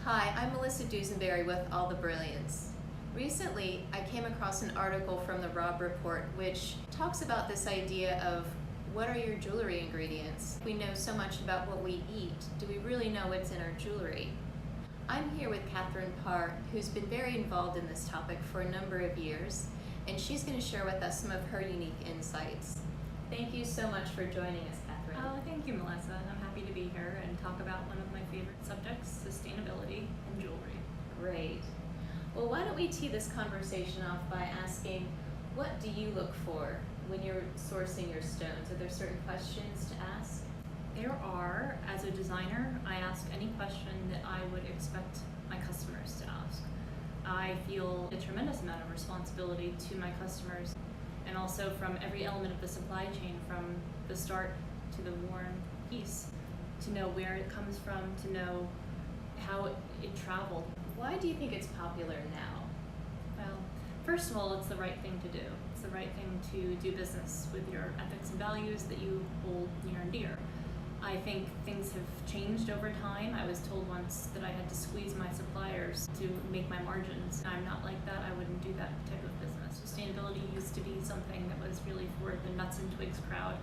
Hi, I'm Melissa Dusenberry with All the Brilliance. Recently, I came across an article from the Robb Report which talks about this idea of what are your jewelry ingredients? We know so much about what we eat. Do we really know what's in our jewelry? I'm here with Katherine Parr, who's been very involved in this topic for a number of years, and she's going to share with us some of her unique insights. Thank you so much for joining us, Katherine. Oh, thank you, Melissa. I'm happy to be here and talk about one of my favorite subjects, sustainability and jewelry. Great. Well, why don't we tee this conversation off by asking, what do you look for when you're sourcing your stones? Are there certain questions to ask? There are. As a designer, I ask any question that I would expect my customers to ask. I feel a tremendous amount of responsibility to my customers, and also from every element of the supply chain, from the start to the worn piece, to know where it comes from, to know how it traveled. Why do you think it's popular now? Well, first of all, it's the right thing to do. It's the right thing to do business with your ethics and values that you hold near and dear. I think things have changed over time. I was told once that I had to squeeze my suppliers to make my margins. I'm not like that. I wouldn't do that type of business. Sustainability used to be something that was really for the nuts and twigs crowd.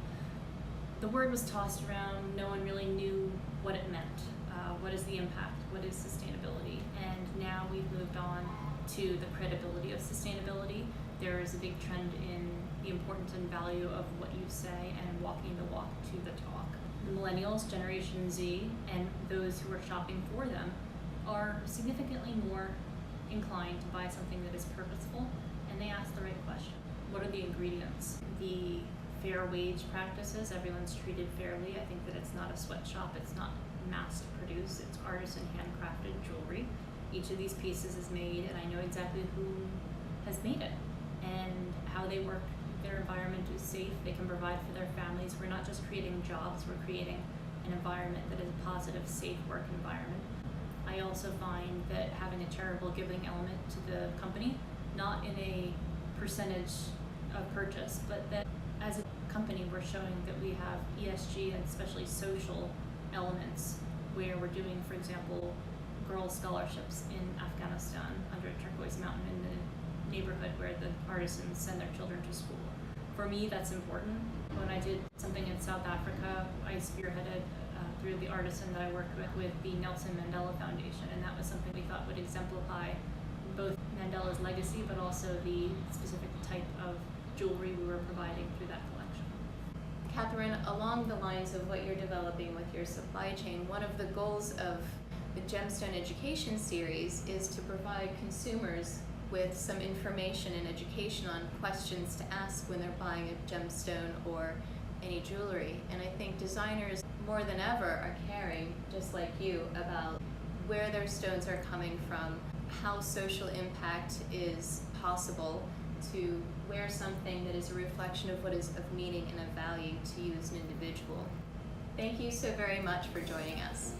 The word was tossed around. No one really knew what it meant. What is the impact? What is sustainability? And now we've moved on to the credibility of sustainability. There is a big trend in the importance and value of what you say and walking the walk to the talk. The millennials, Generation Z, and those who are shopping for them are significantly more inclined to buy something that is purposeful, and they ask the right question. What are the ingredients? The fair wage practices, everyone's treated fairly. I think that it's not a sweatshop, it's not mass produced, it's artisan handcrafted jewelry. Each of these pieces is made, and I know exactly who has made it and how they work. Their environment is safe, they can provide for their families. We're not just creating jobs, we're creating an environment that is a positive, safe work environment. I also find that having a charitable giving element to the company, not in a percentage of purchase, but that as a company we're showing that we have ESG and especially social elements, where we're doing, for example, girls' scholarships in Afghanistan under Turquoise Mountain in the neighborhood where the artisans send their children to school. For me, that's important. When I did something in South Africa, I spearheaded through the artisan that I worked with the Nelson Mandela Foundation, and that was something we thought would exemplify both Mandela's legacy, but also the specific type of jewelry we were providing through that collection. Katherine, along the lines of what you're developing with your supply chain, one of the goals of the Gemstone Education Series is to provide consumers with some information and education on questions to ask when they're buying a gemstone or any jewelry. And I think designers more than ever are caring, just like you, about where their stones are coming from, how social impact is possible to wear something that is a reflection of what is of meaning and of value to you as an individual. Thank you so very much for joining us.